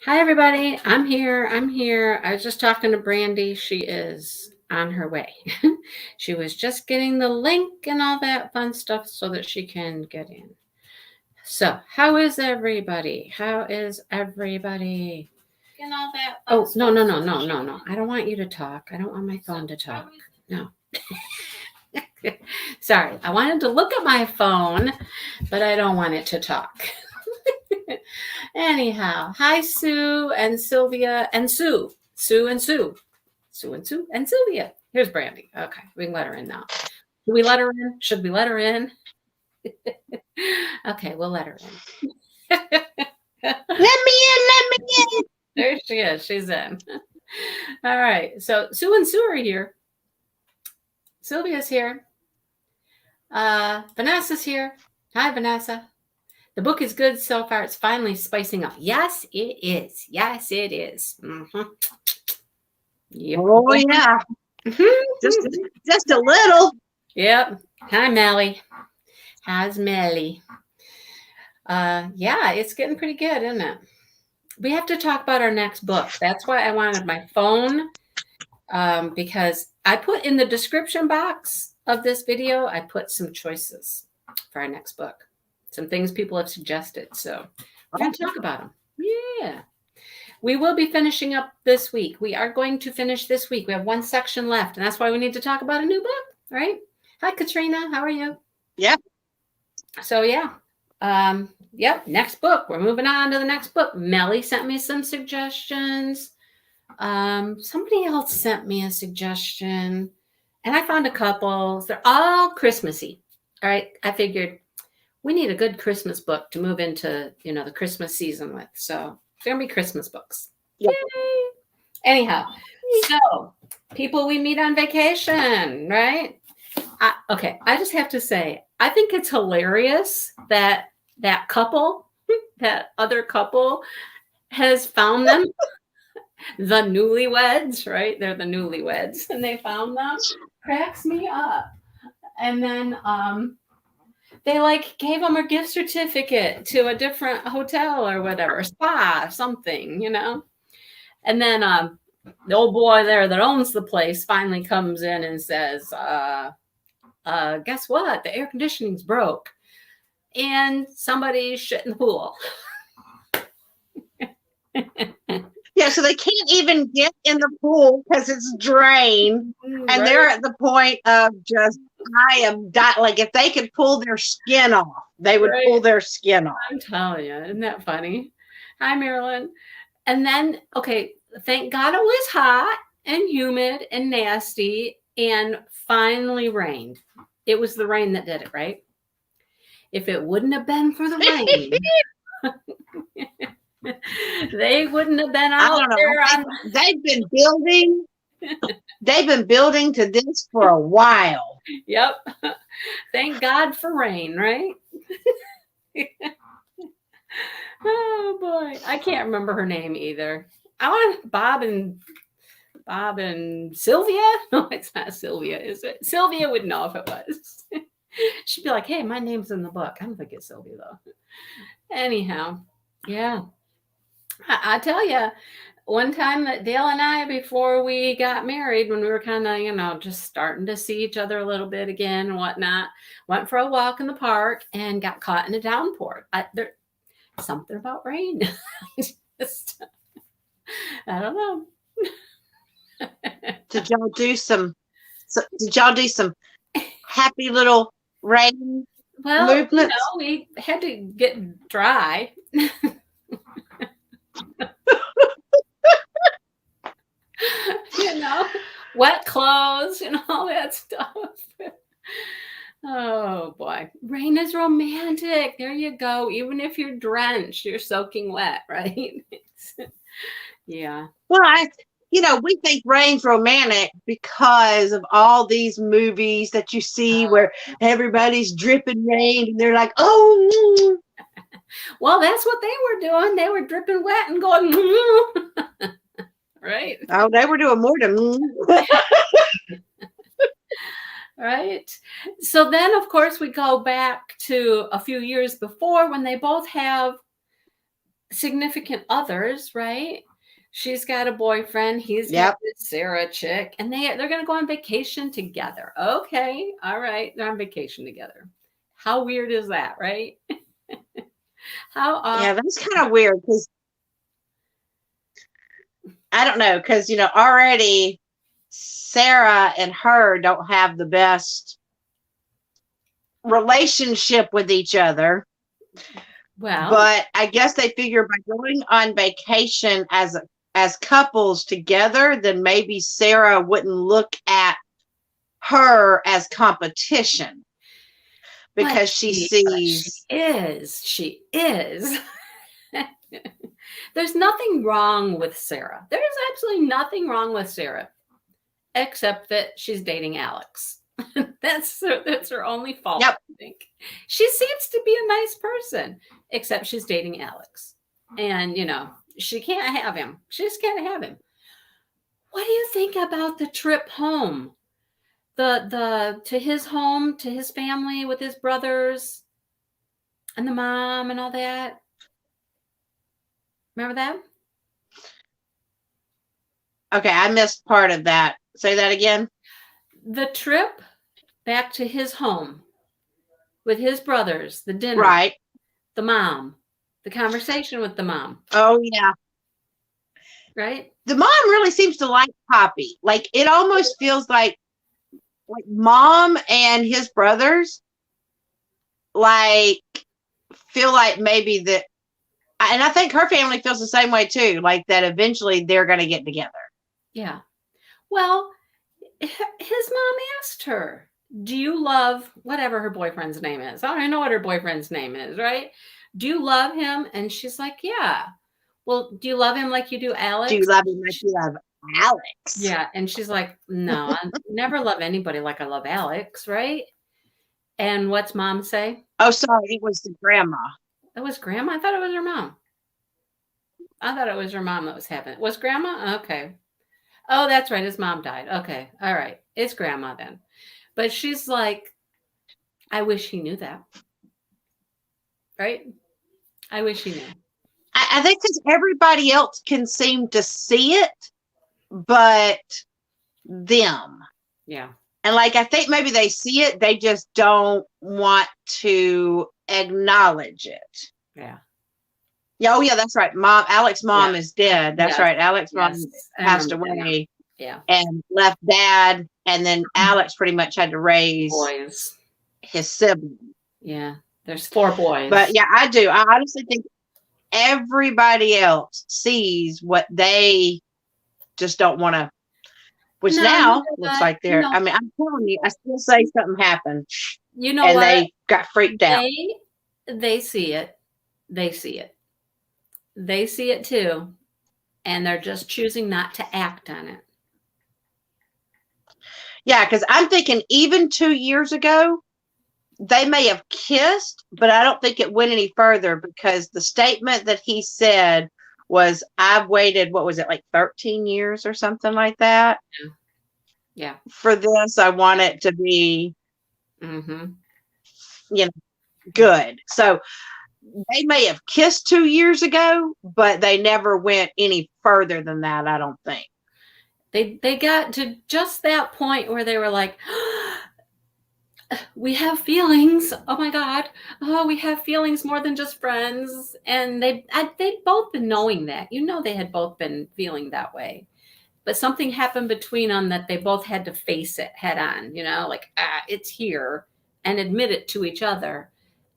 Hi, everybody. I'm here. I'm here. I was just talking to Brandy. She is on her way. She was just getting the link and all that fun stuff so that she can get in. So, how is everybody? How is everybody? And all that. Oh, no, no, no, no, no, no. I don't want you to talk. I don't want my phone to talk. No. Sorry. I wanted to look at my phone, but I don't want it to talk. Anyhow, hi, Sue and Sylvia and Sue. Sue and Sue. Sue and Sue and Sylvia. Here's Brandy. Okay, we can let her in now. Do we let her in? Should we let her in? Okay, we'll let her in. Let me in. There she is. She's in. All right. So Sue and Sue are here. Sylvia's here. Vanessa's here. Hi, Vanessa. The book is good so far. It's finally spicing up. Yes, it is. Yes, it is. Mm-hmm. Yep. Oh, yeah. just a little. Yep. Hi, Melly. How's Melly? Yeah, it's getting pretty good, isn't it? We have to talk about our next book. That's why I wanted my phone, because I put in the description box of this video, I put some choices for our next book. Some things people have suggested. So we're going to talk about them. Yeah. We will be finishing up this week. We are going to finish this week. We have one section left, and that's why we need to talk about a new book, right? Hi, Katrina. How are you? Yeah. So, yeah. Yep. Next book. We're moving on to the next book. Melly sent me some suggestions. Somebody else sent me a suggestion, and I found a couple. They're all Christmassy. All right. I figured we need a good Christmas book to move into, the Christmas season with. So it's going to be Christmas books. Yep. Yay. Anyhow, so people we meet on vacation, right? Okay. I just have to say, I think it's hilarious that couple, that other couple has found them. The newlyweds, right? They're the newlyweds, and they found them. Cracks me up. And then, they gave them a gift certificate to a different hotel or whatever, spa, something, And then the old boy there that owns the place finally comes in and says, guess what? The air conditioning's broke. And somebody shit in the pool. Yeah, so they can't even get in the pool because it's drained. And right. They're at the point of just, I am dying. Like, if they could pull their skin off, they would pull their skin off. I'm telling you, isn't that funny? Hi, Marilyn. And then, okay, thank God it was hot and humid and nasty and finally rained. It was the rain that did it, right? If it wouldn't have been for the rain, they wouldn't have been out there. They've been building. They've been building to this for a while. Yep. Thank God for rain, right? Oh boy, I can't remember her name either. I want Bob and Sylvia. No, it's not Sylvia, is it? Sylvia would know if it was. She'd be like, "Hey, my name's in the book." I don't think it's Sylvia though. Anyhow, yeah. I tell you, one time that Dale and I, before we got married, when we were kind of, just starting to see each other a little bit again and whatnot, went for a walk in the park and got caught in a downpour. There's something about rain. I don't know. Did y'all do some happy little rain movements? We had to get dry. Wet clothes and all that stuff. Oh boy, rain is romantic. There you go. Even if you're drenched, you're soaking wet, right? Yeah. Well, we think rain's romantic because of all these movies that you see where everybody's dripping rain and they're like, oh. Well, that's what they were doing. They were dripping wet and going, right? Oh, they were doing more than right. So then, of course, we go back to a few years before when they both have significant others, right? She's got a boyfriend. He's got Yep. this Sarah chick, and they're going to go on vacation together. Okay, all right, they're on vacation together. How weird is that, right? How Yeah, that's kind of weird because I don't know, because already Sarah and her don't have the best relationship with each other. well, But I guess they figure by going on vacation as couples together, then maybe Sarah wouldn't look at her as competition but because she she sees. is. She is. There's nothing wrong with Sarah. There's absolutely nothing wrong with Sarah, except that she's dating Alex. That's her only fault. Yep. I think she seems to be a nice person, except she's dating Alex, and she can't have him. She just can't have him. What do you think about the trip home? The to his home, to his family with his brothers and the mom and all that. Remember that? Okay, I missed part of that. Say that again. The trip back to his home with his brothers, the dinner, Right. the mom, the conversation with the mom. Oh, yeah. Right? The mom really seems to like Poppy. Like, it almost feels like mom and his brothers feel like maybe that, and I think her family feels the same way too, like that eventually they're going to get together. Yeah. Well, his mom asked her, do you love whatever her boyfriend's name is? I don't even know what her boyfriend's name is, right? Do you love him? And she's like, yeah. Well, do you love him like you do Alex? Do you love him like you love Alex? Yeah. And she's like, no, I never love anybody like I love Alex, right? And what's mom say? Oh, sorry, it was the grandma. It was grandma? I thought it was her mom. I thought it was her mom that was having it. Was grandma? Okay. Oh, that's right. His mom died. Okay. All right. It's grandma then. But she's like, I wish he knew that. Right? I wish he knew. I think because everybody else can seem to see it, but them. Yeah. And I think maybe they see it, they just don't want to acknowledge it. Yeah. Yeah, oh yeah, that's right. Alex's mom is dead. That's right. Alex's mom passed away. Yeah. And left dad, and then Alex pretty much had to raise boys. His sibling. Yeah. There's 4 boys. But yeah, I do. I honestly think everybody else sees what they just don't want to, which now looks like they're, I mean, I'm telling you, I still say something happened. And what? They got freaked out. They see it. They see it. They see it too. And they're just choosing not to act on it. Yeah, because I'm thinking even 2 years ago, they may have kissed, but I don't think it went any further because the statement that he said was, I've waited, 13 years or something like that? Yeah. For this, I want it to be, good. So they may have kissed 2 years ago, but they never went any further than that, I don't think. They got to just that point where they were like, we have feelings. Oh my God. Oh, we have feelings more than just friends. And they'd both been knowing that. They had both been feeling that way. But something happened between them that they both had to face it head on, it's here, and admit it to each other.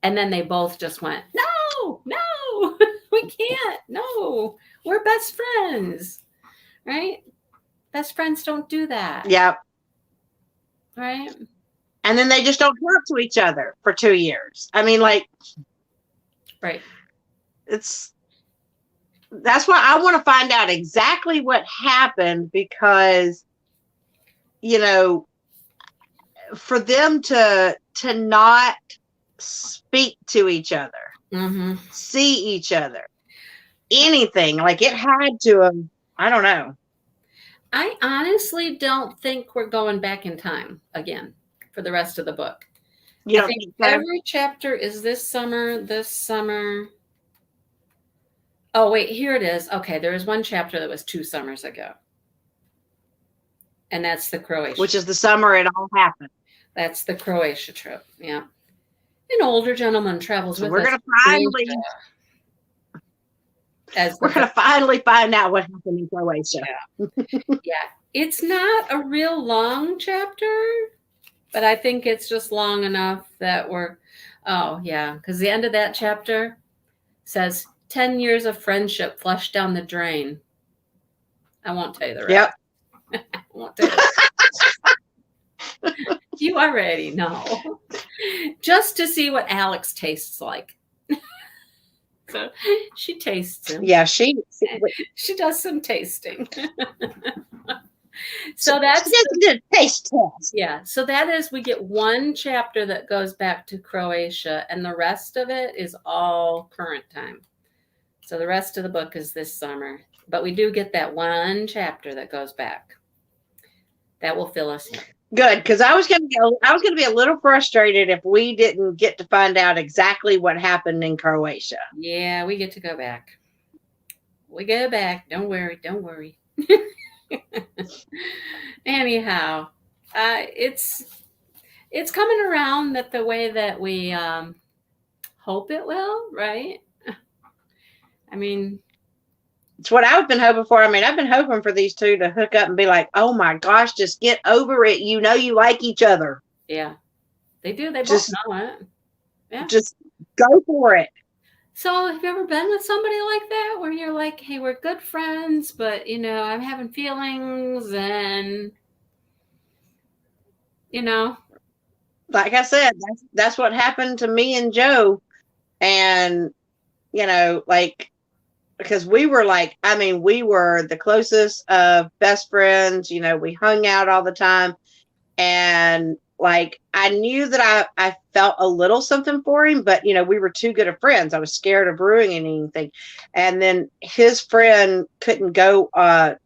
And then they both just went, no, we can't. No, we're best friends. Right? Best friends don't do that. Yeah. Right? And then they just don't talk to each other for 2 years. I mean, right. That's why I want to find out exactly what happened because, for them to not speak to each other, see each other, anything, it had to have, I don't know. I honestly don't think we're going back in time again for the rest of the book. I think every chapter is this summer. Oh, wait, here it is. Okay, there was one chapter that was 2 summers ago. And that's the Croatia. Which is the summer it all happened. That's the Croatia trip. Yeah. An older gentleman travels So with we're us. We're gonna finally find out what happened in Croatia. Yeah. It's not a real long chapter, but I think it's just long enough that because the end of that chapter says 10 years of friendship flushed down the drain. I won't tell you the rest. Yep. I won't tell you. You already know. Just to see what Alex tastes like. So she tastes him. Yeah, she does some tasting. So that's the taste test. Yeah. So that is, we get one chapter that goes back to Croatia, and the rest of it is all current time. So the rest of the book is this summer, but we do get that one chapter that goes back. That will fill us in. Good, because I was gonna be a little frustrated if we didn't get to find out exactly what happened in Croatia. Yeah, we get to go back. We go back. Don't worry. Don't worry. Anyhow, it's coming around that the way that we hope it will, right? I mean, it's what I've been hoping for. I mean, I've been hoping for these two to hook up and be like, oh my gosh, just get over it. You know you like each other. Yeah, they do. They both know it. Yeah. Just go for it. So have you ever been with somebody like that where you're like, hey, we're good friends, but, I'm having feelings and, Like I said, that's what happened to me and Joe. And, because we were we were the closest of best friends, we hung out all the time. And I knew that I felt a little something for him, but we were too good of friends. I was scared of ruining anything. And then his friend couldn't go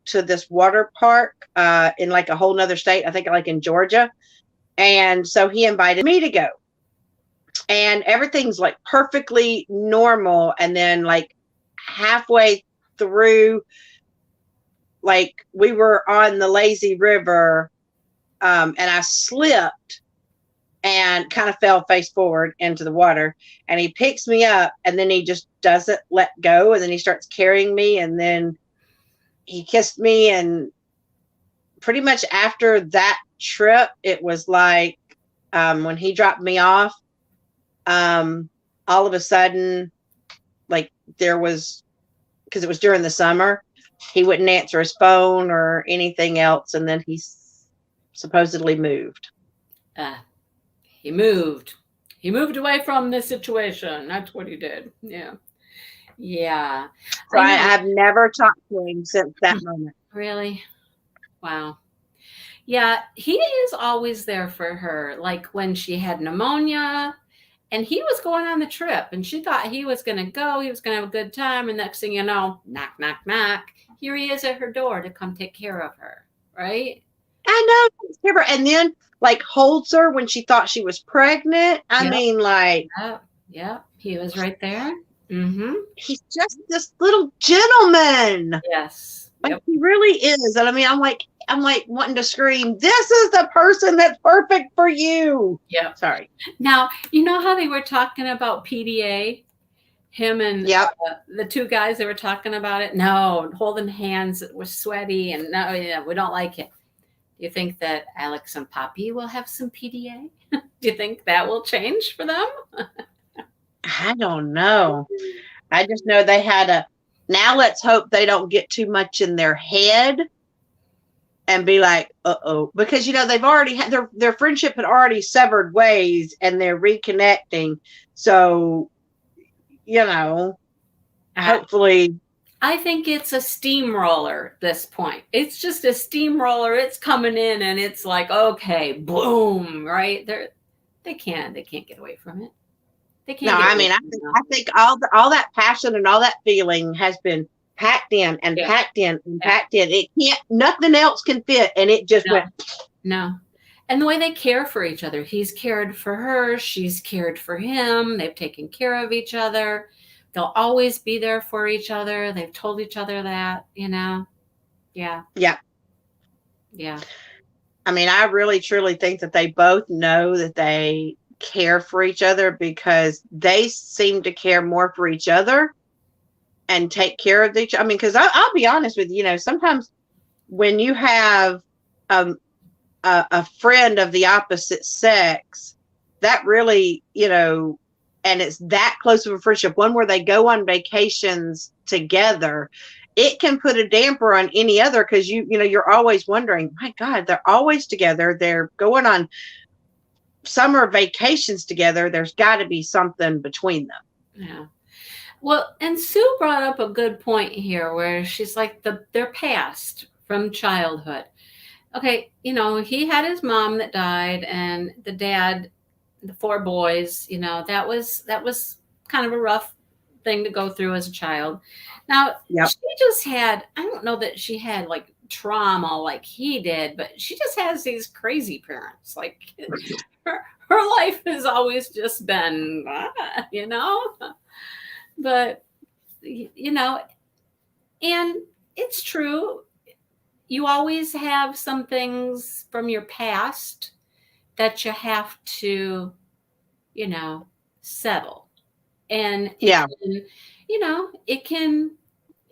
to this water park in a whole nother state, I think in Georgia. And so he invited me to go. And everything's perfectly normal. And then halfway through, we were on the lazy river, and I slipped and kind of fell face forward into the water. And he picks me up, and then he just doesn't let go. And then he starts carrying me, and then he kissed me. And pretty much after that trip, it was when he dropped me off, all of a sudden, there was, because it was during the summer, he wouldn't answer his phone or anything else. And then he supposedly moved. He moved away from this situation. That's what he did. Yeah. So I've never talked to him since that moment. Really? Wow. Yeah, he is always there for her. Like when she had pneumonia and he was going on the trip and she thought he was going to go. He was going to have a good time. And next thing you know, knock, knock, knock. Here he is at her door to come take care of her. Right? I know. And then holds her when she thought she was pregnant. I mean, Yeah, he was right there. Mm-hmm. He's just this little gentleman. Yes. He really is. And I mean, I'm wanting to scream, this is the person that's perfect for you. Yeah. Sorry. Now, you know how they were talking about PDA? Him and the two guys, they were talking about it. No, holding hands was sweaty. And no, we don't like it. Do you think that Alex and Poppy will have some PDA? Do you think that will change for them? I don't know. I just know they had now let's hope they don't get too much in their head and be like, uh-oh. Because, they've already had their friendship had already severed ways and they're reconnecting. So, hopefully. I think it's a steamroller at this point. It's just a steamroller. It's coming in and it's like, okay, boom, right? They can't get away from it. They can't. No, I mean, I think all that passion and all that feeling has been packed in and packed in and packed in. It can't, nothing else can fit. And it just went. No. And the way they care for each other, he's cared for her. She's cared for him. They've taken care of each other they'll always be there for each other. They've told each other that, Yeah. Yeah. Yeah. I mean, I really truly think that they both know that they care for each other, because they seem to care more for each other and take care of each. I mean, because I'll be honest with you, sometimes when you have um, a friend of the opposite sex, that really, and it's that close of a friendship, one where they go on vacations together, it can put a damper on any other, because you're always wondering, my God, they're always together. They're going on summer vacations together. There's got to be something between them. Yeah. Well, and Sue brought up a good point here where she's like their past from childhood. Okay, he had his mom that died, and the dad, the 4 boys, that was kind of a rough thing to go through as a child. Now, Yep. she just had, I don't know that she had like trauma like he did, but she just has these crazy parents. Like her life has always just been, but and it's true. You always have some things from your past that you have to, settle. And Yeah. it can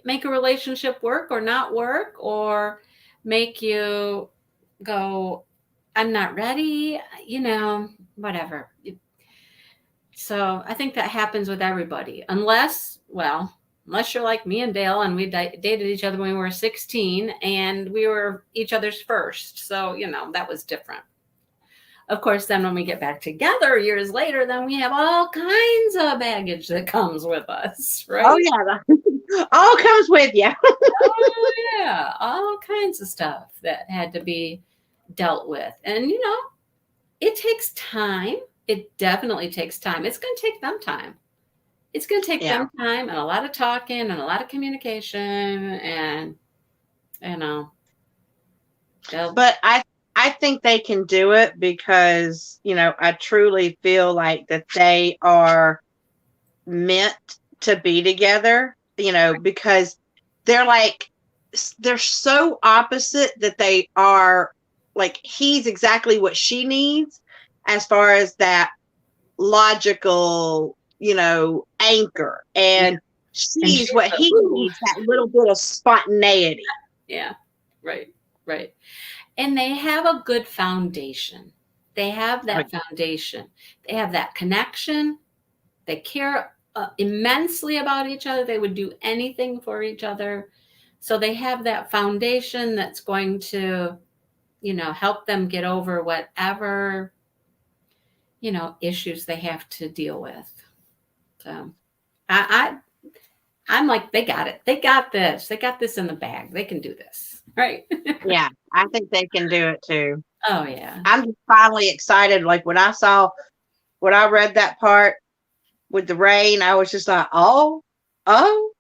make a relationship work or not work, or make you go, I'm not ready, whatever. So I think that happens with everybody, unless you're like me and Dale, and we dated each other when we were 16, and we were each other's first. So, that was different. Of course, then when we get back together years later, then we have all kinds of baggage that comes with us, right? Oh, yeah. All comes with you. Oh, yeah. All kinds of stuff that had to be dealt with. And, it takes time. It definitely takes time. It's going to take them time. It's going to take them time, and a lot of talking and a lot of communication, and, But I think they can do it, because, I truly feel like that they are meant to be together, because they're so opposite that they are like, he's exactly what she needs as far as that logical, anchor, and she's what he needs, that little bit of spontaneity. Yeah, right. And they have a good foundation. They have that foundation. They have that connection. They care immensely about each other. They would do anything for each other. So they have that foundation that's going to, help them get over whatever, issues they have to deal with. So I'm like, they got it. They got this. They got this in the bag. They can do this. Right. Yeah, I think they can do it too. Oh, yeah. I'm just finally excited. Like when I read that part with the rain, I was just like, oh, okay.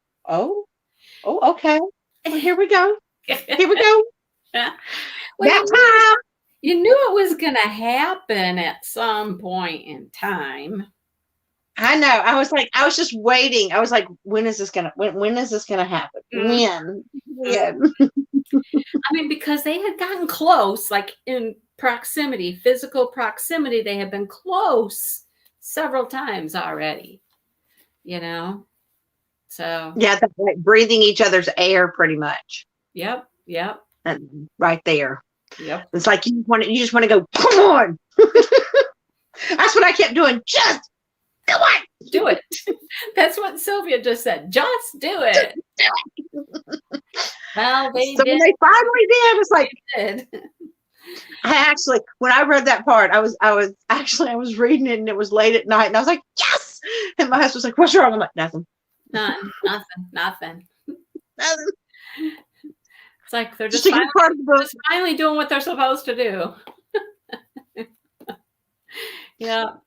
Well, here we go. Here we go. Well, that time. You knew it was going to happen at some point in time. I know. I was just waiting. I was like, when is this gonna happen? When? I mean, because they had gotten close, like in proximity, physical proximity, they had been close several times already, So yeah, like breathing each other's air, pretty much. Yep. And right there. Yep. It's like you just want to go, come on. That's what I kept doing. Just come on. Do it. That's what Sylvia just said. Just do it. Well, they so did. When they finally did, it's like, did. When I read that part, I was reading it, and it was late at night, and I was like, yes. And my husband was like, what's wrong? I'm like, nothing. Nothing. It's like they're just finally doing what they're supposed to do. Yep.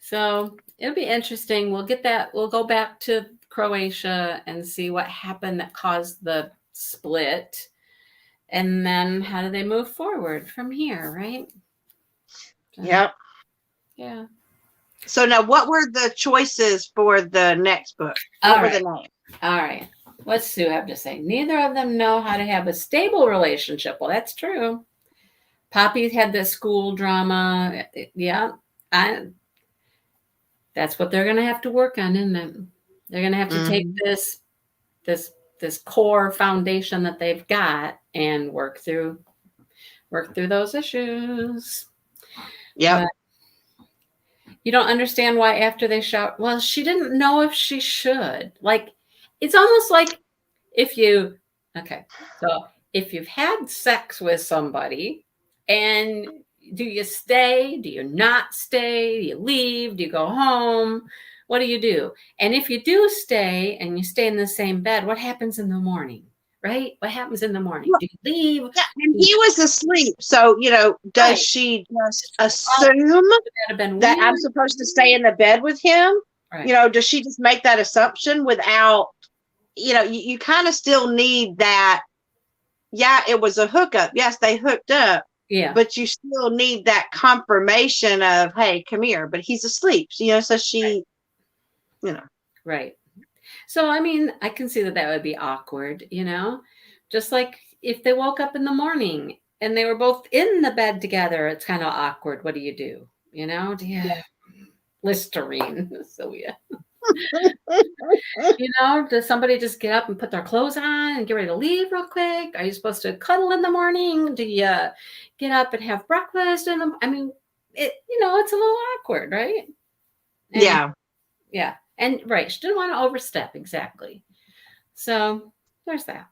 So it'll be interesting. We'll go back to Croatia and see what happened that caused the split. And then how do they move forward from here, right? So, yep. Yeah. So now, what were the choices for the next book? What were the names? All right. What's Sue have to say? Neither of them know how to have a stable relationship. Well, that's true. Poppy had the school drama. Yeah. That's what they're going to have to work on, isn't it? They're going to have to take this core foundation that they've got and work through those issues. Yeah. You don't understand why after they shout, well, she didn't know if she should. Like, it's almost like if you've had sex with somebody, and do you stay? Do you not stay? Do you leave? Do you go home? What do? And if you do stay and you stay in the same bed, what happens in the morning? Right? What happens in the morning? Do you leave? Yeah, and he was asleep. So, does she just assume that I'm supposed to stay in the bed with him? Right. Does she just make that assumption without, you kind of still need that. Yeah, it was a hookup. Yes, they hooked up. Yeah. But you still need that confirmation of, hey, come here. But he's asleep. So she, Right. So, I mean, I can see that would be awkward, just like if they woke up in the morning and they were both in the bed together, it's kind of awkward. What do you do? Listerine. So, yeah. Does somebody just get up and put their clothes on and get ready to leave real quick? Are you supposed to cuddle in the morning? Do you get up and have breakfast? It's a little awkward, right? And, yeah. Yeah. And right, she didn't want to overstep. Exactly. So there's that.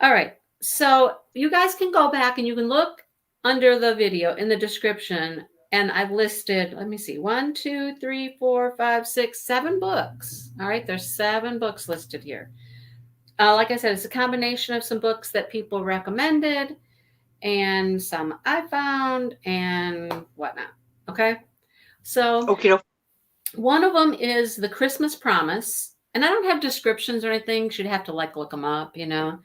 All right. So you guys can go back and you can look under the video in the description. And I've listed, let me see, 1, 2, 3, 4, 5, 6, 7 books. All right. There's 7 books listed here. Like I said, it's a combination of some books that people recommended and some I found and whatnot. Okay. So okay. One of them is The Christmas Promise. And I don't have descriptions or anything. You'd have to look them up, The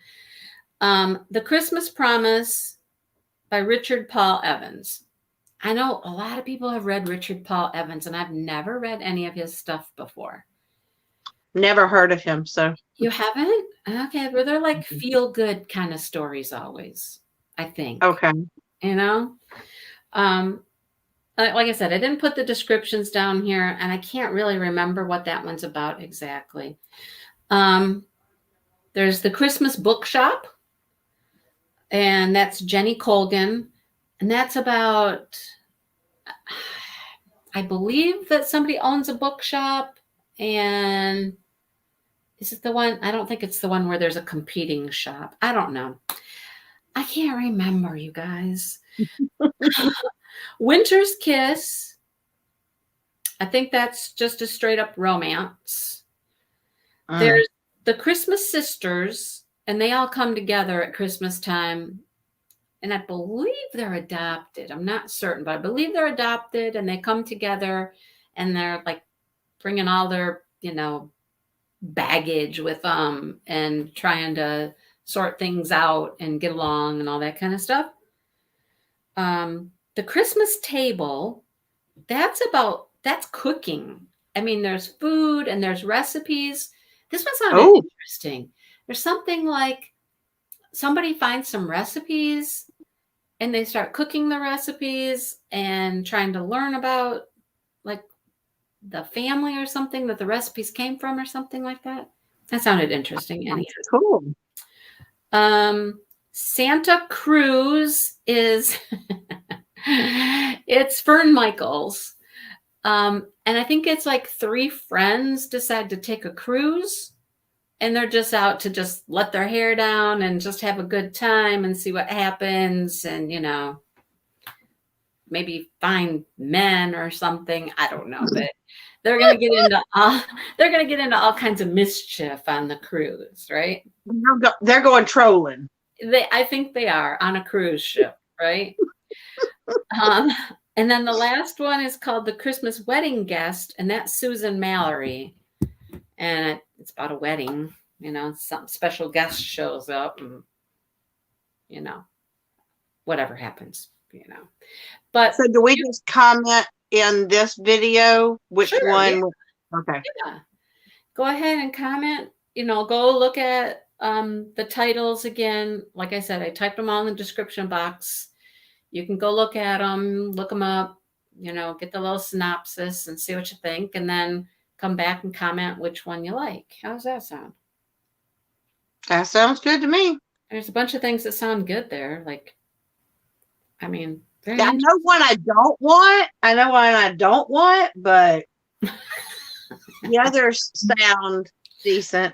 Christmas Promise by Richard Paul Evans. I know a lot of people have read Richard Paul Evans, and I've never read any of his stuff before. Never heard of him, so. You haven't? Okay, but they're feel-good kind of stories always, I think. Okay. Like I said, I didn't put the descriptions down here, and I can't really remember what that one's about exactly. There's The Christmas Bookshop, and that's Jenny Colgan, and that's about, I believe that somebody owns a bookshop, and is it the one? I don't think it's the one where there's a competing shop. I don't know. I can't remember, you guys. Winter's Kiss. I think that's just a straight up romance. There's The Christmas Sisters, and they all come together at Christmas time. And I believe they're adopted. I'm not certain, but I believe they're adopted, and they come together and they're bringing all their, baggage with them and trying to sort things out and get along and all that kind of stuff. The Christmas Table, that's cooking. I mean, there's food and there's recipes. This one sounded interesting. There's something like somebody finds some recipes and they start cooking the recipes and trying to learn about the family or something that the recipes came from or something like that. That sounded interesting. That's cool. Santa Cruz is it's Fern Michaels. And I think it's 3 friends decide to take a cruise, and they're just out to just let their hair down and just have a good time and see what happens. And, maybe find men or something. I don't know, but they're going to get into all kinds of mischief on the cruise, right? They're going trolling. I think they are on a cruise ship, right? And then the last one is called The Christmas Wedding Guest, and that's Susan Mallery. And it's about a wedding, some special guest shows up and, whatever happens, But so do we just comment in this video which Sure, one? yeah. Okay. Yeah. Go ahead and comment. Go look at the titles again. Like I said, I typed them all in the description box. You can go look at them, look them up, get the little synopsis and see what you think, and then come back and comment which one you like. How does that sound? That sounds good to me. There's a bunch of things that sound good there. Very I know one I don't want. I know one I don't want, but the others sound decent.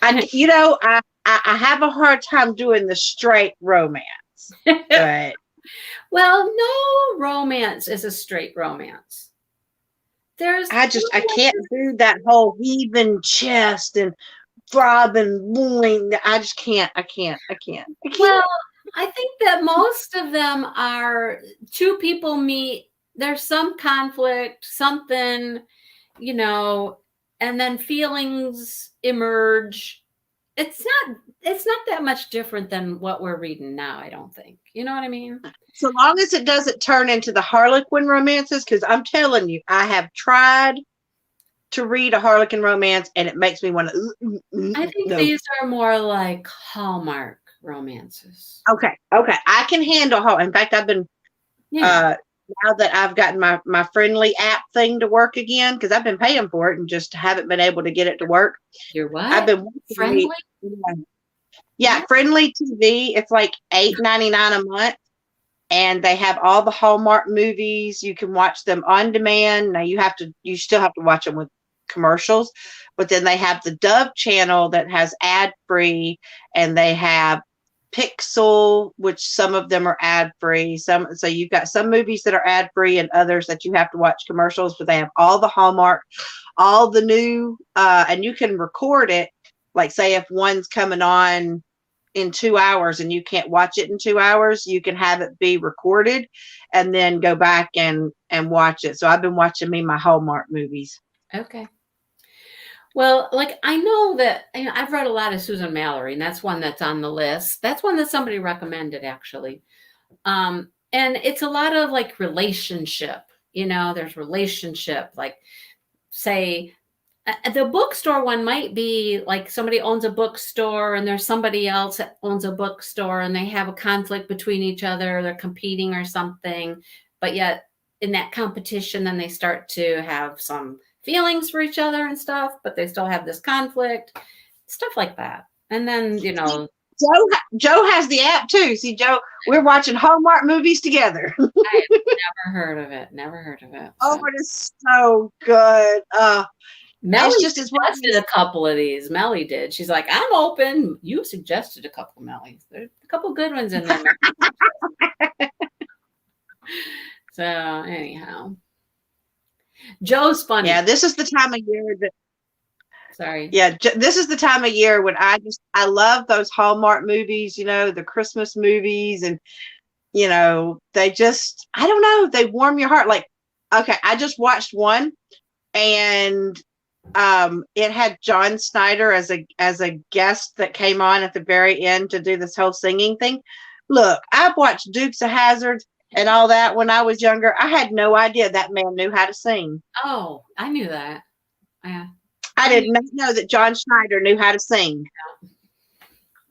I have a hard time doing the straight romance. But well, no romance is a straight romance. I can't do that whole heaving chest and throbbing loin. I just can't. I can't. Well, I think that most of them are two people meet. There's some conflict, something, and then feelings emerge. It's not that much different than what we're reading now, I don't think. You know what I mean? So long as it doesn't turn into the Harlequin romances, because I'm telling you, I have tried to read a Harlequin romance and it makes me want to. I think these are more like Hallmark romances. Okay. I can handle in fact, I've been now that I've gotten my Friendly app thing to work again, because I've been paying for it and just haven't been able to get it to work. You're what? I've been Friendly? Yeah, Friendly TV. It's like $8.99 a month. And they have all the Hallmark movies. You can watch them on demand. Now you still have to watch them with commercials, but then they have the Dove channel that has ad free, and they have Pixel, which some of them are ad free. So you've got some movies that are ad free and others that you have to watch commercials, but they have all the Hallmark, all the new, and you can record it. Like say if one's coming on in 2 hours and you can't watch it in 2 hours, you can have it be recorded and then go back and watch it. So I've been watching my Hallmark movies. Okay. Well, I know that I've read a lot of Susan Mallery, and that's one that's on the list. That's one that somebody recommended, actually. And it's a lot of relationship. There's relationship. Say, the bookstore one might be somebody owns a bookstore and there's somebody else that owns a bookstore and they have a conflict between each other. They're competing or something, but yet in that competition, then they start to have some feelings for each other and stuff, but they still have this conflict, stuff like that. And then, Joe has the app too. See, Joe, we're watching Hallmark movies together. I've never heard of it. So. Oh, it is so good. Melly suggested a couple of these. Melly did. She's like, I'm open. You suggested a couple, Melly. There's a couple good ones in there. So anyhow, Joe's funny. Yeah, this is the time of year that. Sorry. Yeah, this is the time of year when I love those Hallmark movies. The Christmas movies, and they just, I don't know, they warm your heart. Okay, I just watched one, and it had John Snyder as a guest that came on at the very end to do this whole singing thing. Look, I've watched Dukes of Hazzard and all that when I was younger. I had no idea that man knew how to sing. Oh, I knew that. Yeah. I did not know that John Schneider knew how to sing.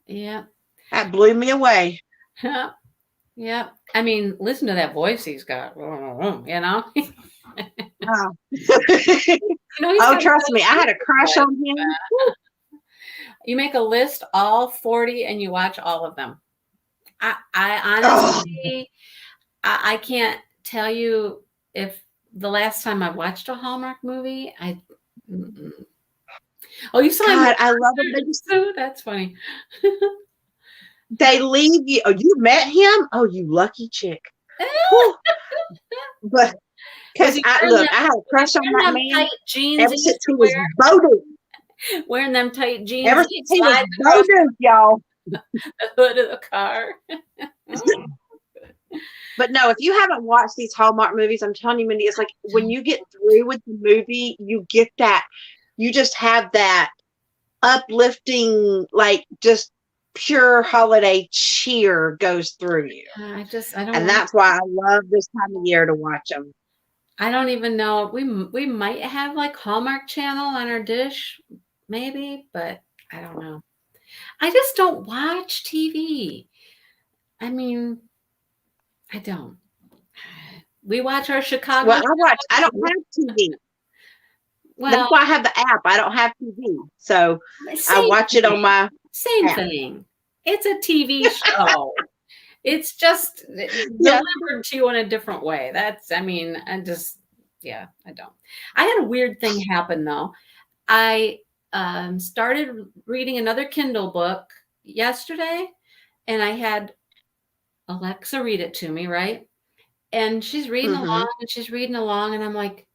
Yeah. That blew me away. Yeah. I mean, listen to that voice he's got. Oh, trust me, I had a crush on him. You make a list, all 40, and you watch all of them. I honestly, I can't tell you if the last time I watched a Hallmark movie, Oh, you saw God, I love it. Too? That's funny. They leave you. Oh, you met him? Oh, you lucky chick. But because I had a crush on that man tight jeans ever since he was voodoo. Wearing them tight jeans. Ever since he was voodoo, y'all. The hood of the car. But no, if you haven't watched these Hallmark movies, I'm telling you, Mindy, it's like when you get through with the movie, you get that. You just have that uplifting, just pure holiday cheer goes through you. I don't. And that's why I love this time of year to watch them. I don't even know. We might have like Hallmark Channel on our dish, maybe, but I don't know. I just don't watch TV. I mean, I don't. We watch our Chicago. Well, I don't have TV. That's Well, why I have the app. I don't have TV. So I same watch it on thing. my Same app. thing. It's a TV show. It's just Yeah. delivered to you in a different way. I mean, yeah, I don't. I had a weird thing happen though. I started reading another Kindle book yesterday, and I had Alexa read it to me, right? And she's reading Mm-hmm. along and she's reading along, and I'm like,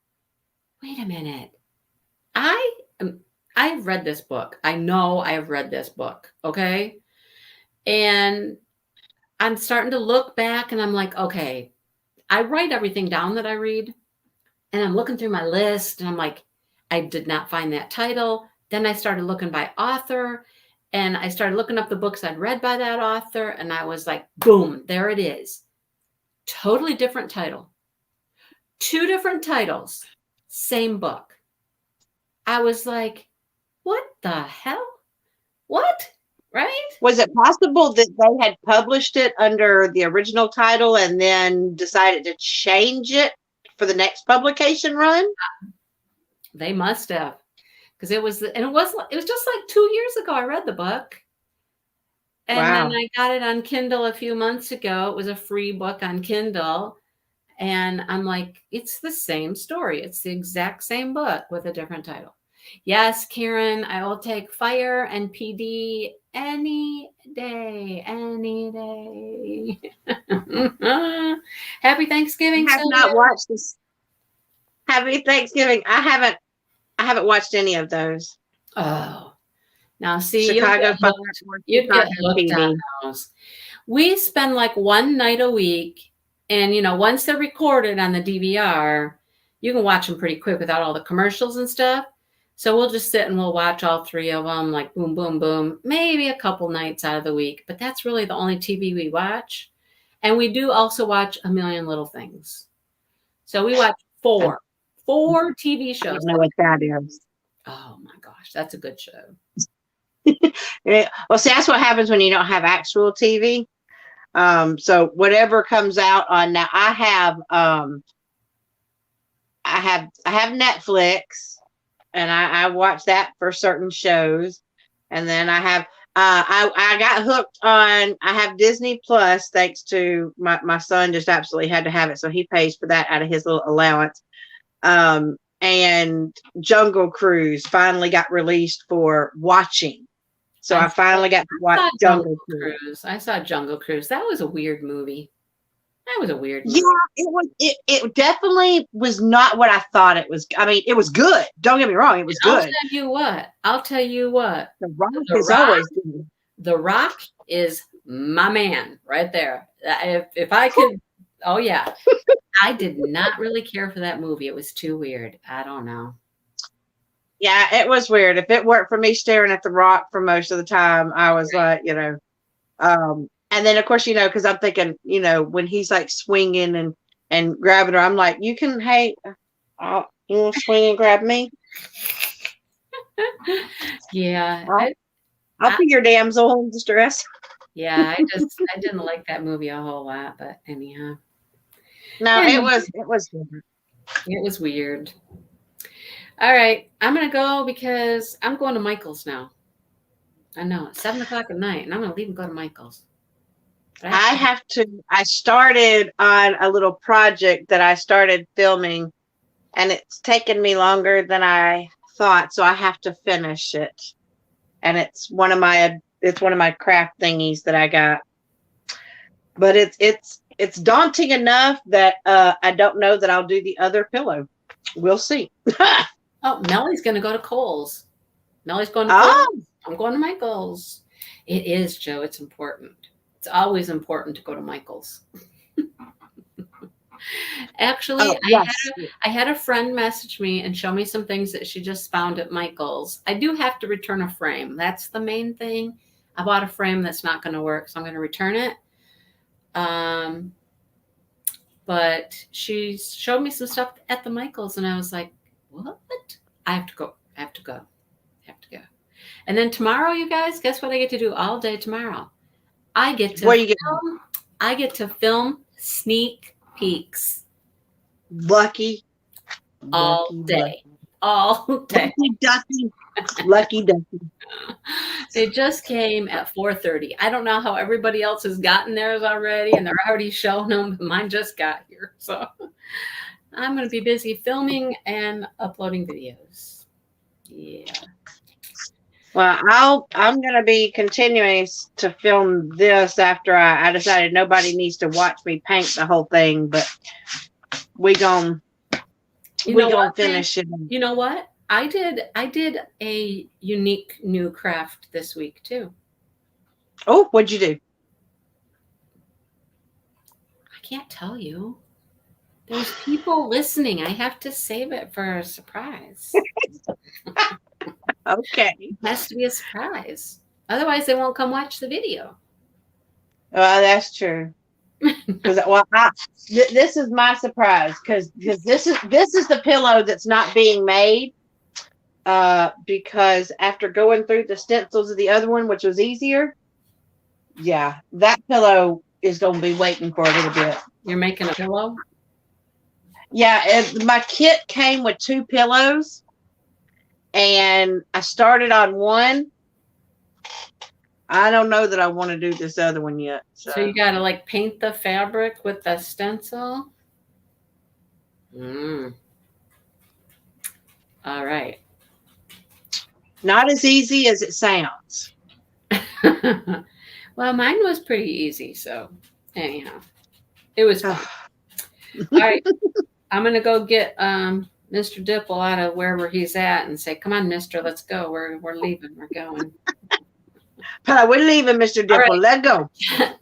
wait a minute. I've read this book. I know I've read this book. Okay. And I'm starting to look back and I'm like, okay, I write everything down that I read. And I'm looking through my list and I'm like, I did not find that title. Then I started looking by author and I started looking up the books I'd read by that author. And I was like, boom, there it is. Totally different title. Two different titles, same book. I was like, what the hell? What? Right? Was it possible that they had published it under the original title and then decided to change it for the next publication run? They must have. Because it was just like 2 years ago I read the book. And then Wow. I got it on Kindle a few months ago. It was a free book on Kindle. And I'm like, it's the same story. It's the exact same book with a different title. Yes, Karen, I will take Fire and PD any day, any day. Happy Thanksgiving, I have Sylvia. not watched this. Happy Thanksgiving. I haven't watched any of those. Oh, now see, Chicago Fire or you'd get Chicago hooked on PD. those. We spend like one night a week, and once they're recorded on the DVR, you can watch them pretty quick without all the commercials and stuff. So we'll just sit and we'll watch all three of them, like boom, boom, boom, maybe a couple nights out of the week. But that's really the only TV we watch. And we do also watch A Million Little Things. So we watch four TV I shows. don't know what that is. Oh my gosh, that's a good show. Yeah. Well, see, that's what happens when you don't have actual TV. So whatever comes out on now, I have Netflix, and I watch that for certain shows, and then I have I got hooked on. I have Disney Plus thanks to my son. Just absolutely had to have it, so he pays for that out of his little allowance. And Jungle Cruise finally got released for watching. So I finally got to watch Jungle Cruise. I saw Jungle Cruise. That was a weird movie. That was a weird movie. Yeah, it was. It definitely was not what I thought it was. I mean, it was good. Don't get me wrong, it was good. I'll tell you what. The Rock is always good. The Rock is my man right there. If I could, oh yeah. I did not really care for that movie. It was too weird. I don't know. Yeah, it was weird. If it weren't for me staring at The Rock for most of the time, I was like, and then of course, because I'm thinking, when he's like swinging and grabbing her, I'm like, you want to swing and grab me? Yeah. I'll be your damsel in distress. Yeah, I didn't like that movie a whole lot, but anyhow. No, it was weird. It was weird. All right, I'm gonna go because I'm going to Michael's now. I know it's 7:00 at night, and I'm gonna leave and go to Michael's. I started on a little project that I started filming, and it's taken me longer than I thought, so I have to finish it. And it's one of my craft thingies that I got. But it's daunting enough that I don't know that I'll do the other pillow. We'll see. Oh, Melly's going to go to Kohl's. Melly's going to Kohl's. I'm going to Michael's. It is, Joe. It's important. It's always important to go to Michael's. Actually, I had a friend message me and show me some things that she just found at Michael's. I do have to return a frame. That's the main thing. I bought a frame that's not going to work, so I'm going to return it. But she showed me some stuff at the Michaels, and I was like, what? I have to go. I have to go. I have to go. And then tomorrow, you guys, guess what I get to do all day tomorrow? I get to What you get? I get to film sneak peeks Lucky. all day. All day. Lucky ducky. They just came at 4:30. I don't know how everybody else has gotten theirs already, and they're already showing them, but mine just got here. So I'm going to be busy filming and uploading videos. Yeah. Well, I'm going to be continuing to film this after I decided nobody needs to watch me paint the whole thing, but we gonna finish it. You know what? I did a unique new craft this week too. Oh, what'd you do? I can't tell you. There's people listening. I have to save it for a surprise. Okay. It has to be a surprise. Otherwise, they won't come watch the video. Well, that's true. Because this is my surprise because this is the pillow that's not being made. Because after going through the stencils of the other one, which was easier, yeah, that pillow is going to be waiting for a little bit. You're making a pillow? Yeah, my kit came with 2 pillows, and I started on one. I don't know that I want to do this other one yet. So you got to like paint the fabric with the stencil? All right. Not as easy as it sounds. Well, mine was pretty easy. So anyhow, it was fun. All right. I'm going to go get Mr. Dipple out of wherever he's at and say, come on, mister, let's go. We're leaving. We're going. We're leaving, Mr. Dipple. Right. Let go.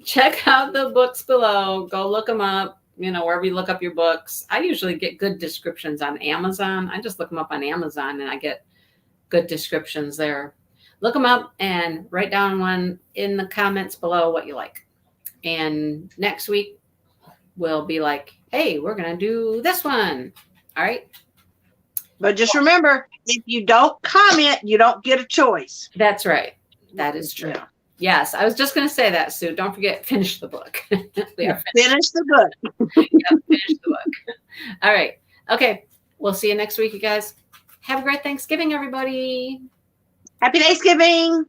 Check out the books below. Go look them up. You know, wherever you look up your books. I usually get good descriptions on Amazon. I just look them up on Amazon and I get good descriptions there. Look them up and write down one in the comments below what you like. And next week we'll be like, hey, we're going to do this one. All right. But just remember, if you don't comment, you don't get a choice. That's right. That is true. Yeah. Yes. I was just going to say that, Sue. Don't forget, finish the book. We are finish the book. Yeah, finish the book. All right. Okay. We'll see you next week, you guys. Have a great Thanksgiving, everybody. Happy Thanksgiving.